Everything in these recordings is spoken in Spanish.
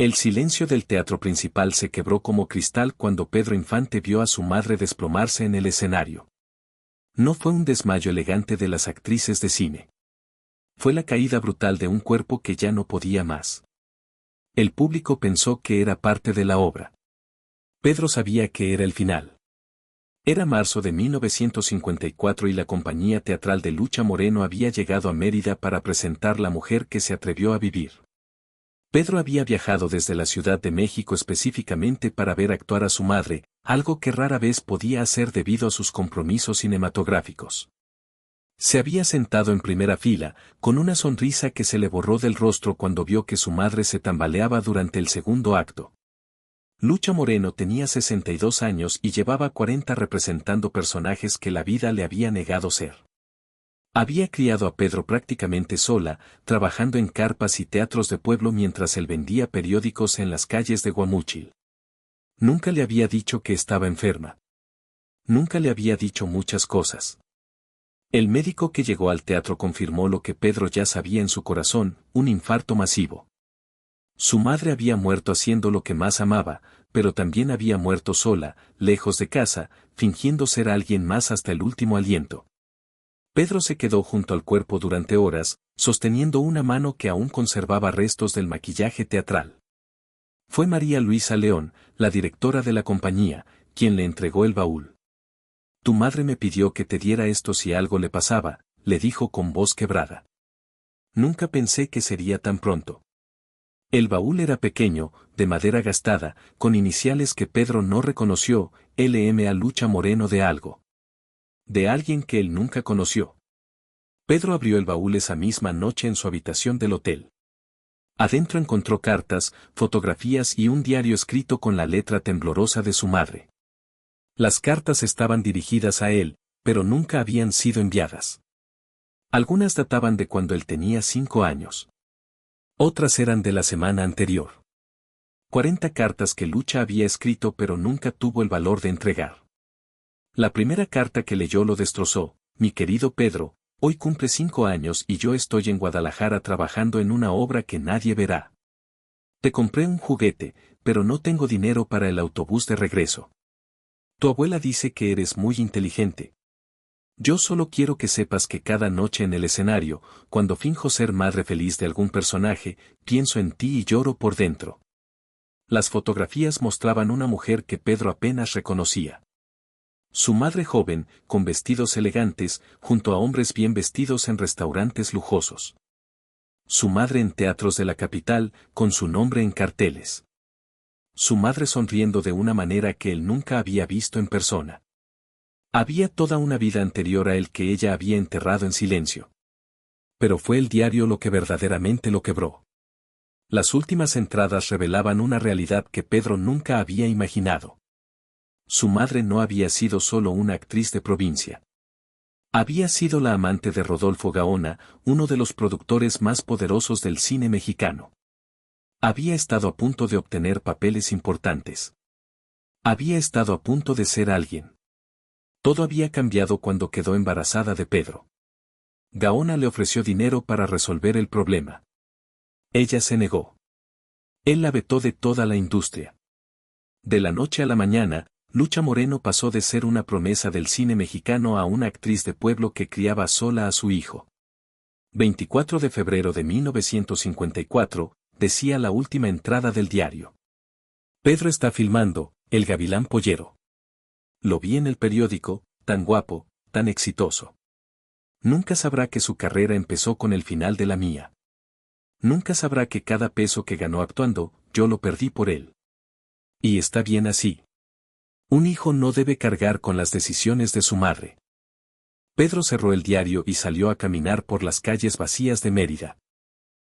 El silencio del teatro principal se quebró como cristal cuando Pedro Infante vio a su madre desplomarse en el escenario. No fue un desmayo elegante de las actrices de cine. Fue la caída brutal de un cuerpo que ya no podía más. El público pensó que era parte de la obra. Pedro sabía que era el final. Era marzo de 1954 y la compañía teatral de Lucha Moreno había llegado a Mérida para presentar La mujer que se atrevió a vivir. Pedro había viajado desde la Ciudad de México específicamente para ver actuar a su madre, algo que rara vez podía hacer debido a sus compromisos cinematográficos. Se había sentado en primera fila, con una sonrisa que se le borró del rostro cuando vio que su madre se tambaleaba durante el segundo acto. Lucha Moreno tenía 62 años y llevaba 40 representando personajes que la vida le había negado ser. Había criado a Pedro prácticamente sola, trabajando en carpas y teatros de pueblo mientras él vendía periódicos en las calles de Guamúchil. Nunca le había dicho que estaba enferma. Nunca le había dicho muchas cosas. El médico que llegó al teatro confirmó lo que Pedro ya sabía en su corazón, un infarto masivo. Su madre había muerto haciendo lo que más amaba, pero también había muerto sola, lejos de casa, fingiendo ser alguien más hasta el último aliento. Pedro se quedó junto al cuerpo durante horas, sosteniendo una mano que aún conservaba restos del maquillaje teatral. Fue María Luisa León, la directora de la compañía, quien le entregó el baúl. Tu madre me pidió que te diera esto si algo le pasaba, le dijo con voz quebrada. Nunca pensé que sería tan pronto. El baúl era pequeño, de madera gastada, con iniciales que Pedro no reconoció, LMA Lucha Moreno de algo. De alguien que él nunca conoció. Pedro abrió el baúl esa misma noche en su habitación del hotel. Adentro encontró cartas, fotografías y un diario escrito con la letra temblorosa de su madre. Las cartas estaban dirigidas a él, pero nunca habían sido enviadas. Algunas databan de cuando él tenía 5 años. Otras eran de la semana anterior. 40 cartas que Lucha había escrito pero nunca tuvo el valor de entregar. La primera carta que leyó lo destrozó. Mi querido Pedro, hoy cumple 5 años y yo estoy en Guadalajara trabajando en una obra que nadie verá. Te compré un juguete, pero no tengo dinero para el autobús de regreso. Tu abuela dice que eres muy inteligente. Yo solo quiero que sepas que cada noche en el escenario, cuando finjo ser madre feliz de algún personaje, pienso en ti y lloro por dentro. Las fotografías mostraban una mujer que Pedro apenas reconocía. Su madre joven, con vestidos elegantes, junto a hombres bien vestidos en restaurantes lujosos. Su madre en teatros de la capital, con su nombre en carteles. Su madre sonriendo de una manera que él nunca había visto en persona. Había toda una vida anterior a él que ella había enterrado en silencio. Pero fue el diario lo que verdaderamente lo quebró. Las últimas entradas revelaban una realidad que Pedro nunca había imaginado. Su madre no había sido solo una actriz de provincia. Había sido la amante de Rodolfo Gaona, uno de los productores más poderosos del cine mexicano. Había estado a punto de obtener papeles importantes. Había estado a punto de ser alguien. Todo había cambiado cuando quedó embarazada de Pedro. Gaona le ofreció dinero para resolver el problema. Ella se negó. Él la vetó de toda la industria. De la noche a la mañana, Lucha Moreno pasó de ser una promesa del cine mexicano a una actriz de pueblo que criaba sola a su hijo. 24 de febrero de 1954, decía la última entrada del diario. Pedro está filmando, El Gavilán Pollero. Lo vi en el periódico, tan guapo, tan exitoso. Nunca sabrá que su carrera empezó con el final de la mía. Nunca sabrá que cada peso que ganó actuando, yo lo perdí por él. Y está bien así. Un hijo no debe cargar con las decisiones de su madre. Pedro cerró el diario y salió a caminar por las calles vacías de Mérida.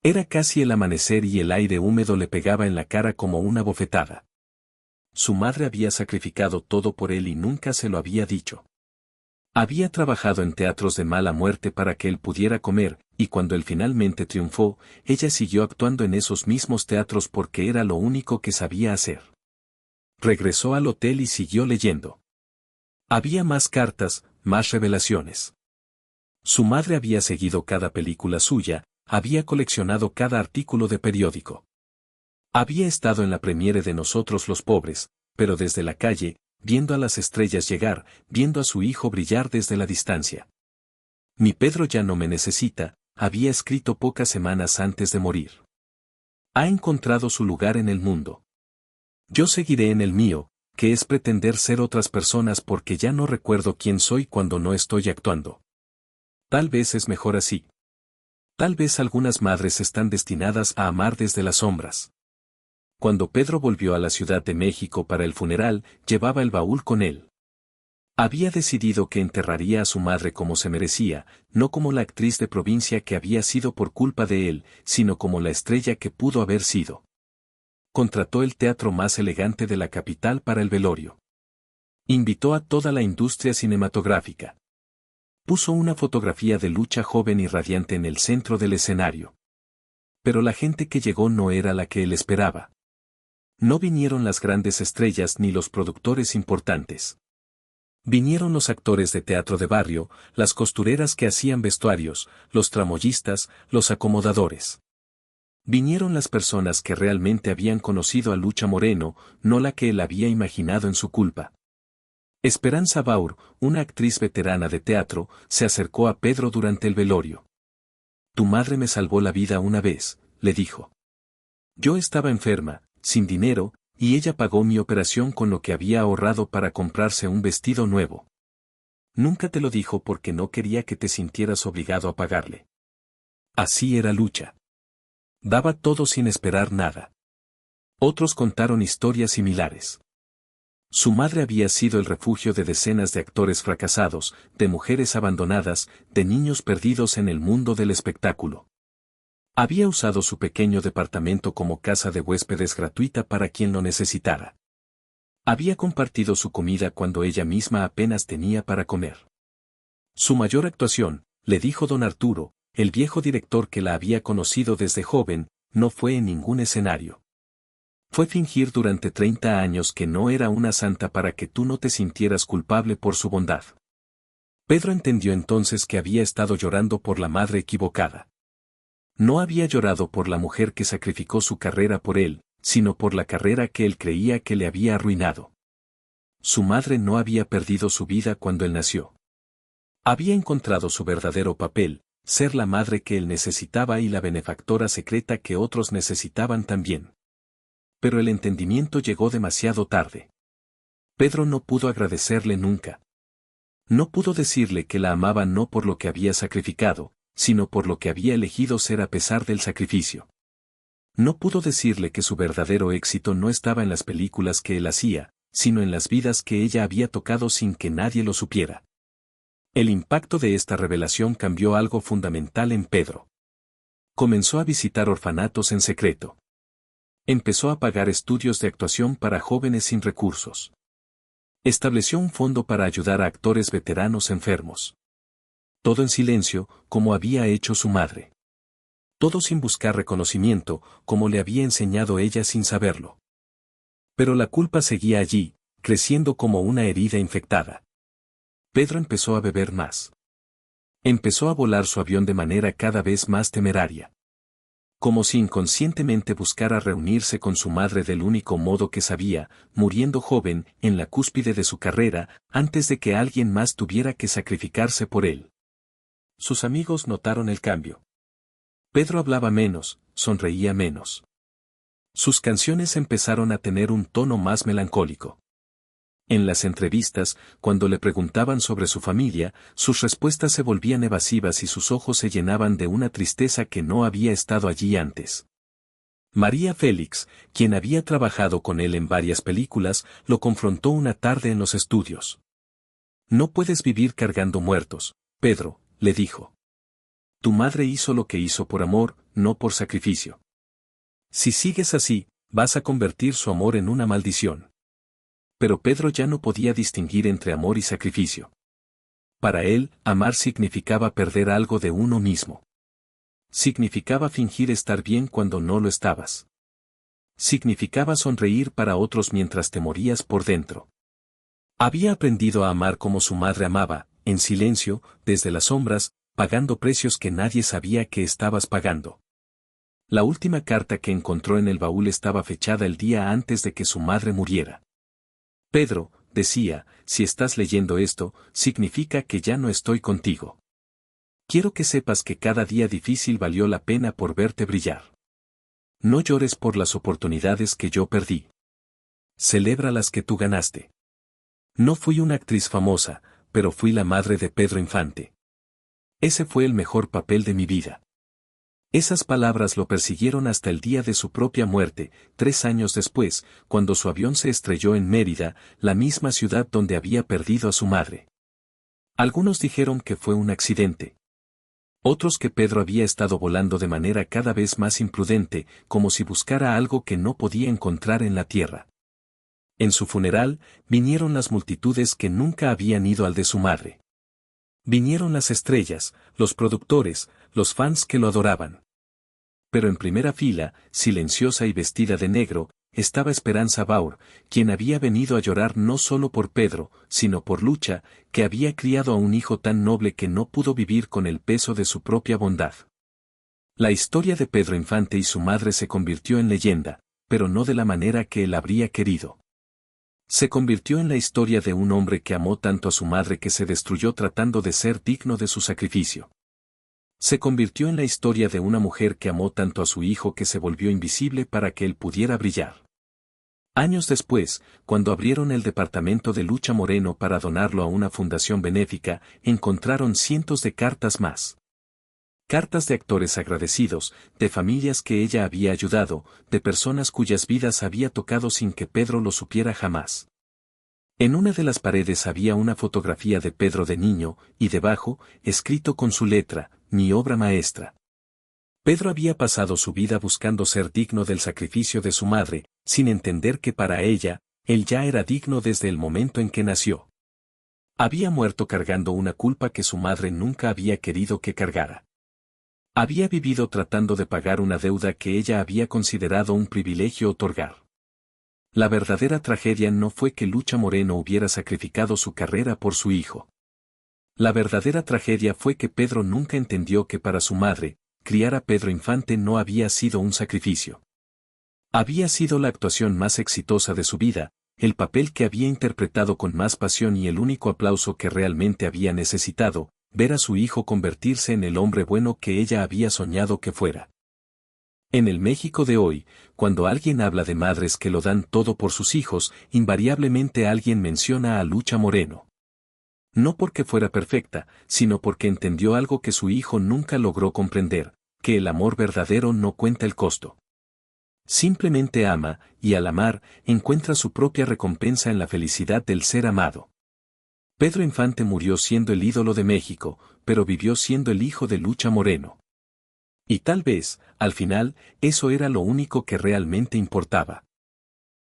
Era casi el amanecer y el aire húmedo le pegaba en la cara como una bofetada. Su madre había sacrificado todo por él y nunca se lo había dicho. Había trabajado en teatros de mala muerte para que él pudiera comer, y cuando él finalmente triunfó, ella siguió actuando en esos mismos teatros porque era lo único que sabía hacer. Regresó al hotel y siguió leyendo. Había más cartas, más revelaciones. Su madre había seguido cada película suya, había coleccionado cada artículo de periódico. Había estado en la premiere de Nosotros los Pobres, pero desde la calle, viendo a las estrellas llegar, viendo a su hijo brillar desde la distancia. Mi Pedro ya no me necesita, había escrito pocas semanas antes de morir. Ha encontrado su lugar en el mundo. Yo seguiré en el mío, que es pretender ser otras personas porque ya no recuerdo quién soy cuando no estoy actuando. Tal vez es mejor así. Tal vez algunas madres están destinadas a amar desde las sombras. Cuando Pedro volvió a la Ciudad de México para el funeral, llevaba el baúl con él. Había decidido que enterraría a su madre como se merecía, no como la actriz de provincia que había sido por culpa de él, sino como la estrella que pudo haber sido. Contrató el teatro más elegante de la capital para el velorio. Invitó a toda la industria cinematográfica. Puso una fotografía de Lucha joven y radiante en el centro del escenario. Pero la gente que llegó no era la que él esperaba. No vinieron las grandes estrellas ni los productores importantes. Vinieron los actores de teatro de barrio, las costureras que hacían vestuarios, los tramoyistas, los acomodadores. Vinieron las personas que realmente habían conocido a Lucha Moreno, no la que él había imaginado en su culpa. Esperanza Baur, una actriz veterana de teatro, se acercó a Pedro durante el velorio. Tu madre me salvó la vida una vez, le dijo. Yo estaba enferma, sin dinero, y ella pagó mi operación con lo que había ahorrado para comprarse un vestido nuevo. Nunca te lo dijo porque no quería que te sintieras obligado a pagarle. Así era Lucha. Daba todo sin esperar nada. Otros contaron historias similares. Su madre había sido el refugio de decenas de actores fracasados, de mujeres abandonadas, de niños perdidos en el mundo del espectáculo. Había usado su pequeño departamento como casa de huéspedes gratuita para quien lo necesitara. Había compartido su comida cuando ella misma apenas tenía para comer. Su mayor actuación, le dijo don Arturo, el viejo director que la había conocido desde joven, no fue en ningún escenario. Fue fingir durante 30 años que no era una santa para que tú no te sintieras culpable por su bondad. Pedro entendió entonces que había estado llorando por la madre equivocada. No había llorado por la mujer que sacrificó su carrera por él, sino por la carrera que él creía que le había arruinado. Su madre no había perdido su vida cuando él nació. Había encontrado su verdadero papel, ser la madre que él necesitaba y la benefactora secreta que otros necesitaban también. Pero el entendimiento llegó demasiado tarde. Pedro no pudo agradecerle nunca. No pudo decirle que la amaba no por lo que había sacrificado, sino por lo que había elegido ser a pesar del sacrificio. No pudo decirle que su verdadero éxito no estaba en las películas que él hacía, sino en las vidas que ella había tocado sin que nadie lo supiera. El impacto de esta revelación cambió algo fundamental en Pedro. Comenzó a visitar orfanatos en secreto. Empezó a pagar estudios de actuación para jóvenes sin recursos. Estableció un fondo para ayudar a actores veteranos enfermos. Todo en silencio, como había hecho su madre. Todo sin buscar reconocimiento, como le había enseñado ella sin saberlo. Pero la culpa seguía allí, creciendo como una herida infectada. Pedro empezó a beber más. Empezó a volar su avión de manera cada vez más temeraria. Como si inconscientemente buscara reunirse con su madre del único modo que sabía, muriendo joven, en la cúspide de su carrera, antes de que alguien más tuviera que sacrificarse por él. Sus amigos notaron el cambio. Pedro hablaba menos, sonreía menos. Sus canciones empezaron a tener un tono más melancólico. En las entrevistas, cuando le preguntaban sobre su familia, sus respuestas se volvían evasivas y sus ojos se llenaban de una tristeza que no había estado allí antes. María Félix, quien había trabajado con él en varias películas, lo confrontó una tarde en los estudios. No puedes vivir cargando muertos, Pedro, le dijo. Tu madre hizo lo que hizo por amor, no por sacrificio. Si sigues así, vas a convertir su amor en una maldición. Pero Pedro ya no podía distinguir entre amor y sacrificio. Para él, amar significaba perder algo de uno mismo. Significaba fingir estar bien cuando no lo estabas. Significaba sonreír para otros mientras te morías por dentro. Había aprendido a amar como su madre amaba, en silencio, desde las sombras, pagando precios que nadie sabía que estabas pagando. La última carta que encontró en el baúl estaba fechada el día antes de que su madre muriera. Pedro, decía, si estás leyendo esto, significa que ya no estoy contigo. Quiero que sepas que cada día difícil valió la pena por verte brillar. No llores por las oportunidades que yo perdí. Celebra las que tú ganaste. No fui una actriz famosa, pero fui la madre de Pedro Infante. Ese fue el mejor papel de mi vida. Esas palabras lo persiguieron hasta el día de su propia muerte, 3 años después, cuando su avión se estrelló en Mérida, la misma ciudad donde había perdido a su madre. Algunos dijeron que fue un accidente. Otros que Pedro había estado volando de manera cada vez más imprudente, como si buscara algo que no podía encontrar en la tierra. En su funeral, vinieron las multitudes que nunca habían ido al de su madre. Vinieron las estrellas, los productores, los fans que lo adoraban. Pero en primera fila, silenciosa y vestida de negro, estaba Esperanza Baur, quien había venido a llorar no solo por Pedro, sino por Lucha, que había criado a un hijo tan noble que no pudo vivir con el peso de su propia bondad. La historia de Pedro Infante y su madre se convirtió en leyenda, pero no de la manera que él habría querido. Se convirtió en la historia de un hombre que amó tanto a su madre que se destruyó tratando de ser digno de su sacrificio. Se convirtió en la historia de una mujer que amó tanto a su hijo que se volvió invisible para que él pudiera brillar. Años después, cuando abrieron el departamento de Lucha Moreno para donarlo a una fundación benéfica, encontraron cientos de cartas más. Cartas de actores agradecidos, de familias que ella había ayudado, de personas cuyas vidas había tocado sin que Pedro lo supiera jamás. En una de las paredes había una fotografía de Pedro de niño, y debajo, escrito con su letra, mi obra maestra. Pedro había pasado su vida buscando ser digno del sacrificio de su madre, sin entender que para ella, él ya era digno desde el momento en que nació. Había muerto cargando una culpa que su madre nunca había querido que cargara. Había vivido tratando de pagar una deuda que ella había considerado un privilegio otorgar. La verdadera tragedia no fue que Lucha Moreno hubiera sacrificado su carrera por su hijo. La verdadera tragedia fue que Pedro nunca entendió que para su madre, criar a Pedro Infante no había sido un sacrificio. Había sido la actuación más exitosa de su vida, el papel que había interpretado con más pasión y el único aplauso que realmente había necesitado, ver a su hijo convertirse en el hombre bueno que ella había soñado que fuera. En el México de hoy, cuando alguien habla de madres que lo dan todo por sus hijos, invariablemente alguien menciona a Lucha Moreno. No porque fuera perfecta, sino porque entendió algo que su hijo nunca logró comprender, que el amor verdadero no cuenta el costo. Simplemente ama, y al amar, encuentra su propia recompensa en la felicidad del ser amado. Pedro Infante murió siendo el ídolo de México, pero vivió siendo el hijo de Lucha Moreno. Y tal vez, al final, eso era lo único que realmente importaba.